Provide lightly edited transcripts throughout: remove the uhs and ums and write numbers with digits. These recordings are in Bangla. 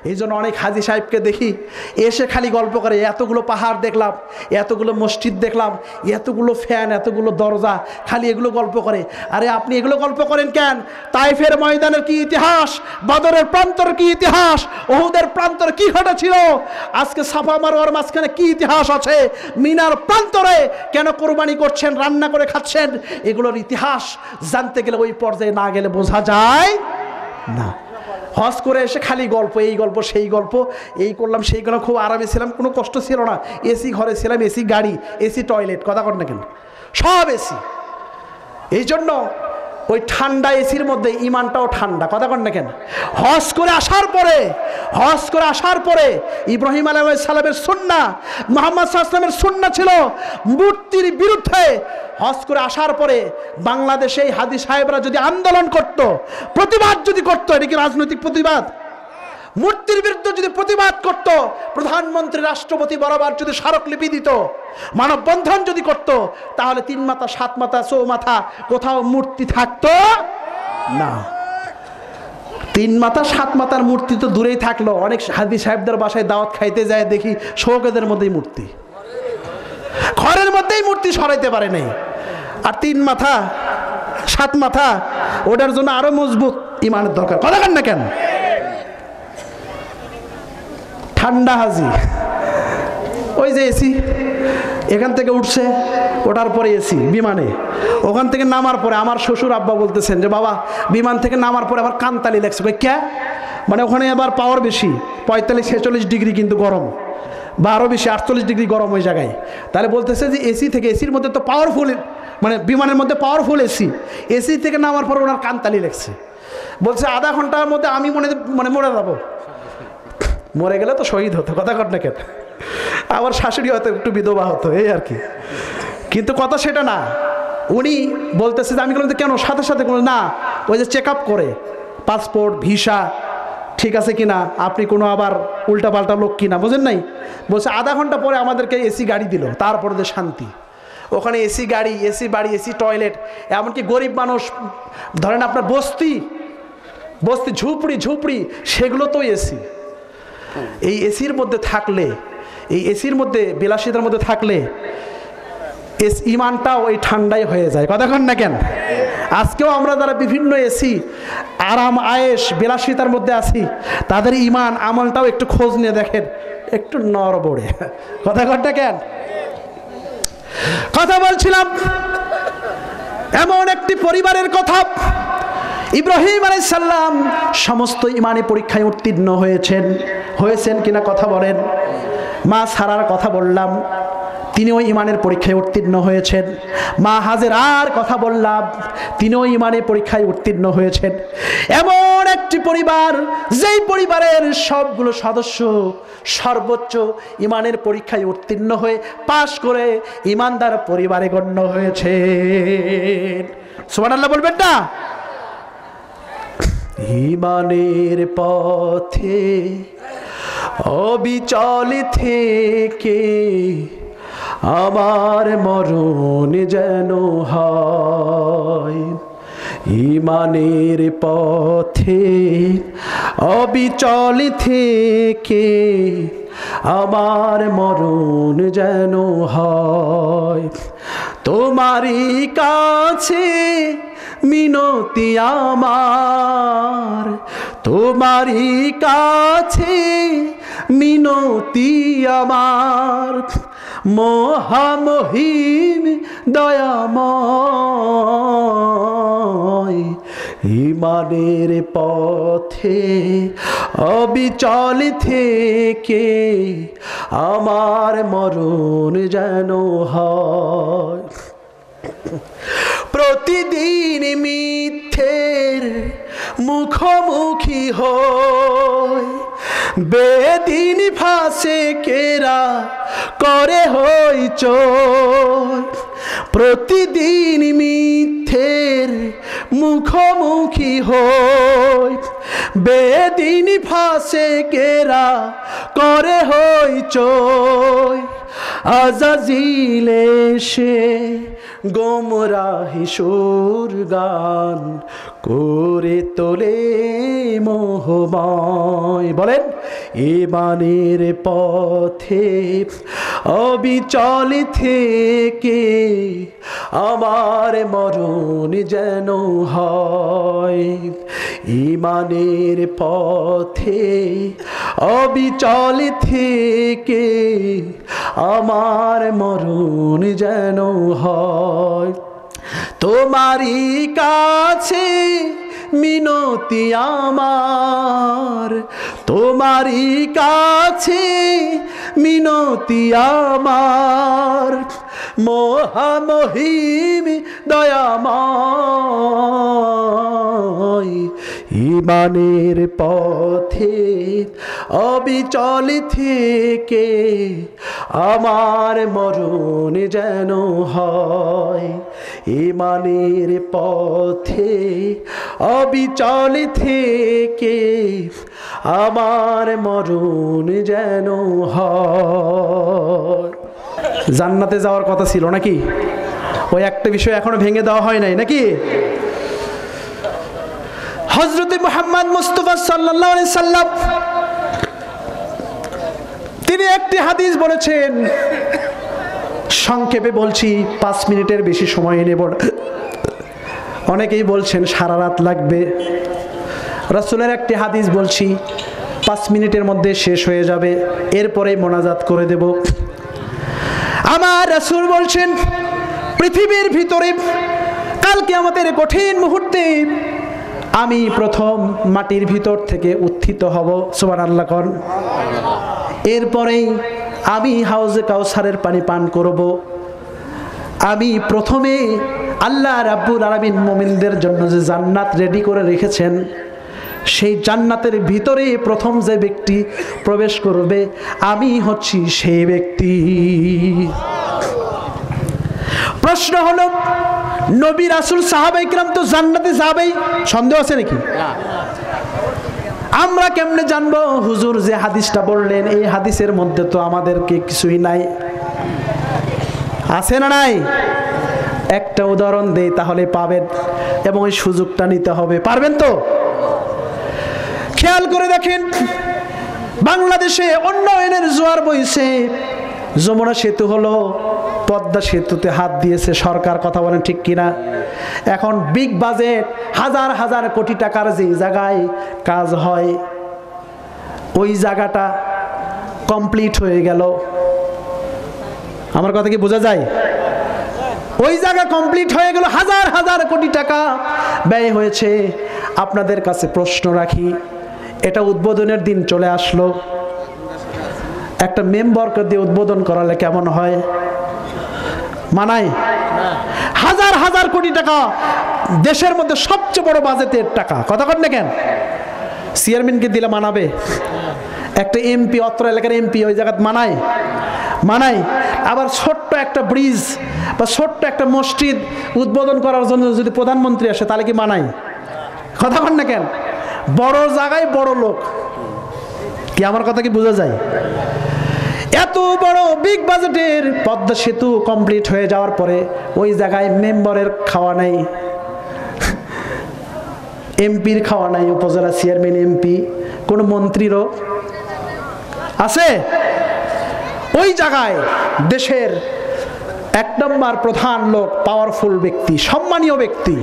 এই জন্য অনেক হাজী সাহেবকে দেখি এসে খালি গল্প করে, এতগুলো পাহাড় দেখলাম, এতগুলো মসজিদ দেখলাম, এতগুলো ফ্যান, এতগুলো দরজা, খালি এগুলো গল্প করে। আরে আপনি এগুলো গল্প করেন কেন? তাইফের ময়দানের কি ইতিহাস, বদরের প্রান্তর কি ইতিহাস, ওহুদের প্রান্তর কি ঘটেছিল, আজকে সাফা মারওয়ার মাঝখানে কি ইতিহাস আছে, মিনার প্রান্তরে কেন কোরবানি করছেন, রান্না করে খাচ্ছেন, এগুলোর ইতিহাস জানতে গেলে ওই পর্যায়ে না গেলে বোঝা যায় না। হজ করে এসে খালি গল্প, এই গল্প সেই গল্প, এই করলাম সেই করলাম, খুব আরামে ছিলাম, কোনো কষ্ট ছিল না, এসি ঘরে ছিলাম, এসি গাড়ি, এসি টয়লেট, কথা কর না কেন, সব এসি। এই জন্য ওই ঠান্ডা এসির মধ্যে ইমানটাও ঠান্ডা, কথা কর না কেন। হজ করে আসার পরে ইব্রাহিম আলাইহিস সালামের সুন্নাহ, মুহাম্মদ সাল্লাল্লাহু আলাইহি ওয়াসাল্লামের সুন্নাহ ছিল মূর্তির বিরুদ্ধে। হজ করে আসার পরে বাংলাদেশে হাজী সাহেবরা যদি আন্দোলন করত, প্রতিবাদ যদি করত, এটা কি রাজনৈতিক প্রতিবাদ? মূর্তির বিরুদ্ধে যদি প্রতিবাদ করত, প্রধানমন্ত্রী রাষ্ট্রপতি বরাবর যদি স্মারকলিপি দিত, মানববন্ধন যদি করত, তাহলে 3 মাথা 7 মাথা 4 মাথা কোথাও মূর্তি থাকতো না। 3 মাথা 7 মাথার মূর্তি তো দূরেই থাকলো, অনেক হাজী সাহেবদের বাসায় দাওয়াত খাইতে যায় দেখি শৌকতের মধ্যেই মূর্তি, ঘরের মধ্যেই মূর্তি সরাইতে পারে নাই। আর 3 মাথা 7 মাথা, ওটার জন্য আরো মজবুত ইমানের দরকার, কথা কেন না কেন। ঠান্ডা হাজি, ওই যে এসি, এখান থেকে উঠছে, ওঠার পরে এসি বিমানে, ওখান থেকে নামার পরে আমার শ্বশুর আব্বা বলতেছেন যে বাবা বিমান থেকে নামার পরে আবার কানতালি লাগছে, কে মানে ওখানে আবার পাওয়ার বেশি, 45-46 ডিগ্রি কিন্তু গরম, বা আরও বেশি 48 ডিগ্রি গরম ওই জায়গায়। তাহলে বলতেছে যে এসি থেকে, এসির মধ্যে তো পাওয়ারফুল, মানে বিমানের মধ্যে পাওয়ারফুল এসি, এসি থেকে নামার পর ওনার কানতালি লাগছে। বলছে আধা ঘন্টার মধ্যে আমি মরে যাবো, মরে গেলে তো শহীদ হতো, কথা কর না কেন। আমার শাশুড়ি হয়তো একটু বিধবা হতো, এই আর কি। কিন্তু কথা সেটা না, উনি বলতেছে যে আমি বললাম কেন, সাথে সাথে কোনো না, ওই যে চেক আপ করে পাসপোর্ট ভিসা ঠিক আছে কিনা, আপনি কোনো আবার উল্টাপাল্টা লোক কিনা, বোঝেন নাই। বলছে আধা ঘন্টা পরে আমাদেরকে এসি গাড়ি দিল, তারপরে যে শান্তি। ওখানে এসি গাড়ি, এসি বাড়ি, এসি টয়লেট, এমনকি গরিব মানুষ ধরেন আপনার বস্তি ঝুপড়ি সেগুলো তো এসি। এই এসির মধ্যে থাকলে, এই এসির মধ্যে বিলাসিতার মধ্যে থাকলে ইমানটাও ওই ঠান্ডাই হয়ে যায়, কতক্ষণ না কেন। আজকেও আমরা যারা বিভিন্ন এসি আরাম আয়েশ বিলাসিতার মধ্যে আছি, তাদের ইমান আমলটাও একটু খোঁজ নিয়ে দেখেন, একটু নড়বড়ে, কতক্ষণ না কেন। কথা বলছিলাম এমন একটি পরিবারের কথা, ইব্রাহিম আলাইহিস সালাম সমস্ত ইমানি পরীক্ষায় উত্তীর্ণ হয়েছেন কিনা কথা বলেন। মা সারার কথা বললাম, তিনিও ইমানের পরীক্ষায় উত্তীর্ণ হয়েছেন। মা হাজেরার কথা বললাম, তিনিও ইমানের পরীক্ষায় উত্তীর্ণ হয়েছেন। এমন একটি পরিবার, যেই পরিবারের সবগুলো সদস্য সর্বোচ্চ ইমানের পরীক্ষায় উত্তীর্ণ হয়ে পাশ করে ইমানদার পরিবারে গণ্য হয়েছে। সুবহানাল্লাহ বলবেন না? ইমানের পথে অবিচল থেকে আমার মরণ যেন হয়। ইমানের পথে অবিচল থেকে আমার মরণ যেন হয়। তোমারই কাছে মিনতি আমার, তোমারই কাছে মিনতি আমার, মহামহিম দয়াময়। ইমানের পথে অবিচল থেকে আমার মরণ যেন হয়। প্রতিদিন মিথ্যের মুখোমুখি হই, বেদিন ফাঁসে কেরা করে হইচই। প্রতিদিন মিথ্যের মুখোমুখি হই, বেদিন ফাঁসে কেরা করে হইচই। আজাজিল এসে গোমরাহি সুর গান করে তোলে মোহময়। বলেন, ঈমানের পথে অবিচল থেকে আমার মরণ যেন হয়। ঈমানের পথে অবিচল থেকে আমার মরণ যেন হয়। তোমারই কাছে মিনতি আমার, তোমারই কাছে মিনতি আমার, মহামহিম দয়াময়। ঈমানের পথে অবিচল থেকে আমার মরণ যেন হয়। ঈমানের পথে অবিচল থেকে আমার মরণ যেন হয়। জান্নাতে যাওয়ার কথা ছিল নাকি? ওই একটা বিষয় এখনো ভেঙে দেওয়া হয় নাই নাকি? হযরত মুহাম্মদ মুস্তাফা সাল্লাল্লাহু আলাইহি সাল্লাম তিনি একটি হাদিস বলেছেন, সংক্ষেপে বলছি, 5 মিনিটের বেশি সময় নেব না। অনেকেই বলছেন সারা রাত লাগবে। রাসূলের একটি হাদিস বলছি, 5 মিনিটের মধ্যে শেষ হয়ে যাবে, এরপরেই মোনাজাত করে দেব। আমার রাসূল বলছেন, পৃথিবীর ভিতরে কাল কিয়ামতের কঠিন মুহূর্তে আমি প্রথম মাটির ভিতর থেকে উত্থিত হব। সুবহানাল্লাহ কোন। এরপরেই আমি হাউজে কাউসারের পানি পান করব। আমি প্রথমে আল্লাহ রাব্বুল আলামিন মুমিনদের জন্য যে জান্নাত রেডি করে রেখেছেন, সেই জান্নাতের ভিতরে প্রথম যে ব্যক্তি প্রবেশ করবে আমি হচ্ছি সেই ব্যক্তি। প্রশ্ন হলো, নবী রাসূল সাহাবায়ে কিরাম তো জান্নাতে যাবেই, সন্দেহ আছে নাকি? আমরা কেমনে জানবো? হুজুর যে হাদিসটা বললেন এই হাদিসের মধ্যে তো আমাদেরকে কিছুই নাই। আছে না নাই? একটা উদাহরণ দেই তাহলে পাবেন, এবং ওই সুযোগটা নিতে হবে। পারবেন তো? খেয়াল করে দেখেন, বাংলাদেশে উন্নয়নের জোয়ার বইছে। যমুনা সেতু হলো, পদ্মা সেতুতে হাত দিয়েছে সরকার, কথা বলেন ঠিক কিনা? এখন বিগ বাজেট, হাজার হাজার কোটি টাকার যে জায়গায় কাজ হয়, ওই জায়গাটা কমপ্লিট হয়ে গেল। আমার কথা কি বোঝা যায়? ওই জায়গা কমপ্লিট হয়ে গেল, হাজার হাজার কোটি টাকা ব্যয় হয়েছে। আপনাদের কাছে প্রশ্ন রাখি, এটা উদ্বোধনের দিন চলে আসলো, একটা মেম্বারকে দিয়ে উদ্বোধন করালে কেমন হয়? মানায়? হাজার হাজার কোটি টাকা, দেশের মধ্যে সবচেয়ে বড় বাজেটের টাকা, কথা বলেন না কেন? চেয়ারম্যানকে দিলে মানাবে? একটা এমপি, অত্র এলাকার এমপি, ওই জায়গায় মানায়? মানায়? আবার ছোট্ট একটা ব্রিজ বা ছোট্ট একটা মসজিদ উদ্বোধন করার জন্য যদি প্রধানমন্ত্রী আসে তাহলে কি মানায়? কথা বলেন না কেন? বড় জায়গায় বড় লোক, কি আমার কথা কি বোঝা যায়? এত বড় বিগ বাজেটের পদ্মা সেতু কমপ্লিট হয়ে যাওয়ার পরে ওই জায়গায় মেম্বারের খাওয়া নাই, এমপির খাওয়া নাই, উপজেলা চেয়ারম্যান, এমপি, কোন মন্ত্রীরও আছে? ওই জায়গায় দেশের 1 নম্বর প্রধান লোক, পাওয়ারফুল ব্যক্তি, সম্মানীয় ব্যক্তি,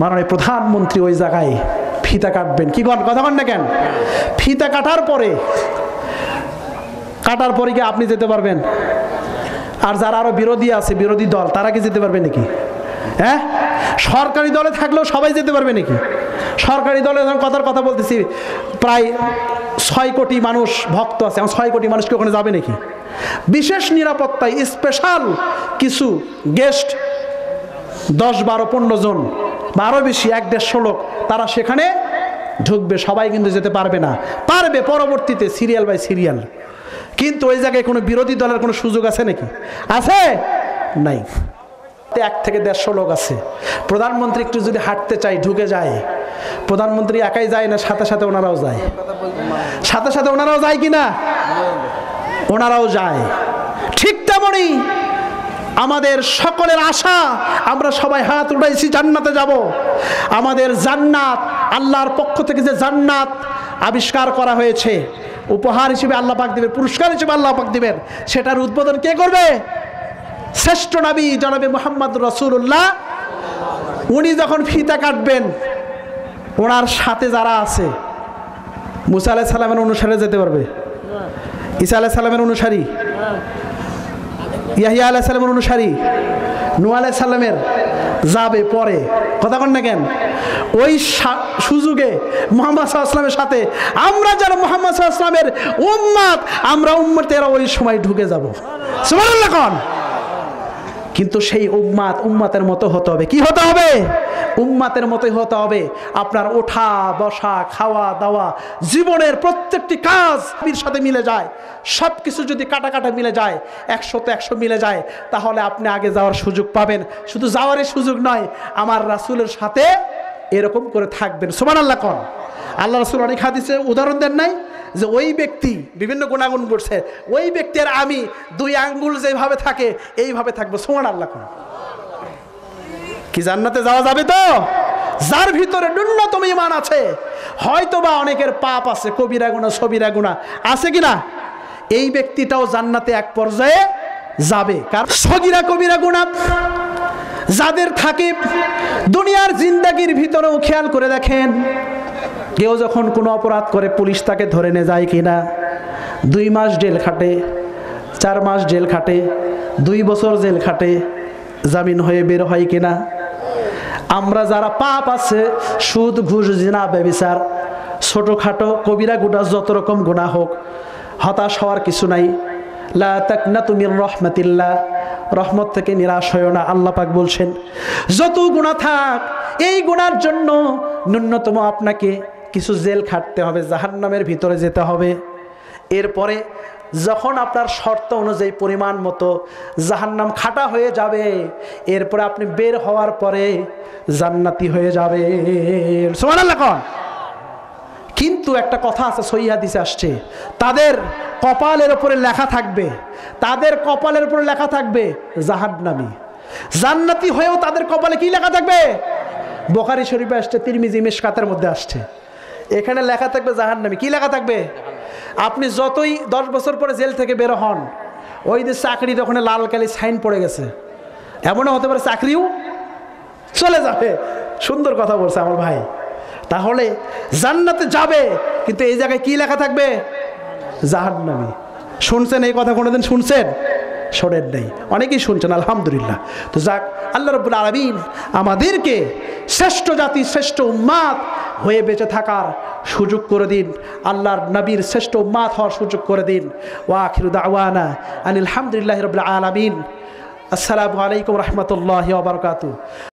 মাননীয় প্রধানমন্ত্রী ওই জায়গায় ফিতা কাটবেন। কি কথা বলেন না কেন? ফিতা কাটার পরে কি আপনি যেতে পারবেন? আর যারা আরো বিরোধী আছে, বিরোধী দল, তারা কি যেতে পারবে নাকি? হ্যাঁ, সরকারি দলে থাকলেও সবাই যেতে পারবে নাকি? সরকারি দলে যখন কথা বলতেছি, প্রায় 6 কোটি মানুষ ভক্ত আছে, 6 কোটি মানুষ কি ওখানে যাবে নাকি? বিশেষ নিরাপত্তায় স্পেশাল কিছু গেস্ট, 10, 12, 15 জন বা আরো বেশি, 1-150 লোক, তারা সেখানে ঢুকবে। সবাই কিন্তু যেতে পারবে না, পারবে পরবর্তীতে সিরিয়াল বাই সিরিয়াল। কিন্তু ওই জায়গায় কোনো বিরোধী দলের কোনো সুযোগ আছে নাকি? আছে? নাই। 1 থেকে 150 লোক আছে। প্রধানমন্ত্রী একটু যদি হাঁটতে চাই, ঢুকে যায়, প্রধানমন্ত্রী একাই যায় না, সাথে সাথে ওনারাও যায়? সাথে সাথে ওনারাও যায় কিনা? ওনারাও যায়। তেমনি আমাদের সকলের আশা, আমরা সবাই হাত উঠাইছি জান্নাতে যাব। আমাদের জান্নাত, আল্লাহর পক্ষ থেকে যে জান্নাত আবিষ্কার করা হয়েছে, উপহার হিসেবে আল্লাহ পাক দিবেন, পুরস্কার হিসেবে আল্লাহ পাক দিবেন, সেটার উদ্বোধন কে করবে? শ্রেষ্ঠ নবী জনাবে মুহাম্মদ রাসূলুল্লাহ। উনি যখন ফিতা কাটবেন, ওনার সাথে যারা আছে, মুসা আলাইহিস সালামের অনুসারে যেতে পারবে, ঈসা আলাইহিস সালামের অনুসারী, ইয়াহিয়া আলাইহিস সালামের অনুসারী, নূহ আলাইহিস সালামের যাবে পরে, কথা কন না কেন? ওই সুযোগে মুহাম্মদ সাল্লাল্লাহু আলাইহি ওয়াসাল্লামের সাথে আমরা যারা মুহাম্মদ সাল্লাল্লাহু আলাইহি ওয়াসাল্লামের উম্মত, আমরা উম্মতেরা ওই সময় ঢুকে যাব। সুবহানাল্লাহ কোন? কিন্তু সেই উম্মতের মতো হতে হবে। কি হতে হবে? উম্মতের মতোই হতে হবে। আপনার ওঠা বসা, খাওয়া দাওয়া, জীবনের প্রত্যেকটি কাজ এর সাথে মিলে যায়। সব কিছু যদি কাটা মিলে যায়, 100 100 মিলে যায়, তাহলে আপনি আগে যাওয়ার সুযোগ পাবেন। শুধু যাওয়ারই সুযোগ নয়, আমার রাসূলের সাথে এরকম করে থাকবেন। সুবহানাল্লাহ কোন? আল্লাহ রাসূল অনেক হাদিসে উদাহরণ দেন নাই যে ওই ব্যক্তি বিভিন্ন গুণাগুণ করছে, ওই ব্যক্তির আমি 2 আঙ্গুল যেভাবে থাকে এইভাবে থাকবো। সুবহানাল্লাহ কোন? কি জান্নাতে যাওয়া যাবে তো? যার ভিতরে ন্যূনতম ঈমান আছে। হয়তো বা অনেকের পাপ আছে, কবিরা গুনাহ সবিরা গুনাহ আছে কিনা, এই ব্যক্তিটাও জান্নাতে এক পর্যায়ে যাবে। কারণ সগীরা কবিরা গুনাহ যাদের থাকে, দুনিয়ার জিন্দেগির ভিতরেও খেয়াল করে দেখেন, কেউ যখন কোনো অপরাধ করে পুলিশ তাকে ধরে নিয়ে যায় কিনা, 2 মাস জেল খাটে, 4 মাস জেল খাটে, 2 বছর জেল খাটে, জামিন হয়ে বের হয় কিনা। আমরা যারা পাপ আছে, সুদ ঘুষ জিনা ব্যভিচার, ছোটখাটো কবিরা গুনাহ যত রকম গুনাহ হোক, হতাশ হওয়ার কিছু নাই। লা তাকনাতু মির রাহমাতিল্লাহ, রহমত থেকে নিরাশ হয়ো না। আল্লাহ পাক বলছেন যত গুনাহ থাক, এই গুনার জন্য ন্যূনতম আপনাকে কিছু জেল খাটতে হবে, জাহান্নামের ভিতরে যেতে হবে। এরপরে যখন আপনার শর্ত অনুযায়ী পরিমাণ মতো জাহান্নাম খাটা হয়ে যাবে, এরপরে আপনি বের হওয়ার পরে জান্নাতি হয়ে যাবে। সুবহানাল্লাহ কোন? কিন্তু একটা কথা আছে, সহিহ হাদিসে আসছে, তাদের কপালের উপরে লেখা থাকবে, তাদের কপালের উপরে লেখা থাকবে জাহান্নামী। জান্নাতি হয়েও তাদের কপালে কি লেখা থাকবে? বুখারী শরীফে আসছে, তিরমিজি মিশকাতের মধ্যে আসছে, এখানে লেখা থাকবে জাহান্নামী। কি লেখা থাকবে? আপনি যতই 10 বছর পরে জেল থেকে বের হন, ওই যে চাকরির ওখানে লাল কালি সাইন পড়ে গেছে, এমনও হতে পারে চাকরিও চলে যাবে। সুন্দর কথা বলছে আমার ভাই। তাহলে জান্নাতে যাবে, কিন্তু এই জায়গায় কি লেখা থাকবে? জাহান্নামী। শুনছেন এই কথা? কোনোদিন শুনছেন? শোনেন নাই, অনেকেই শুনছেন, আলহামদুলিল্লাহ। তো যাক, আল্লাহ রাব্বুল আলামিন আমাদেরকে শ্রেষ্ঠ জাতি, শ্রেষ্ঠ উম্মাত হয়ে বেঁচে থাকার সুযোগ করে দিন। আল্লাহর নবীর শ্রেষ্ঠ উম্মাত হওয়ার সুযোগ করে দিন। ওয়া আখিরু দাওয়ানা আনিল হামদুলিল্লাহি রাব্বিল আলামিন। আসসালামু আলাইকুম ওয়া রাহমাতুল্লাহি ওয়া বারাকাতুহু।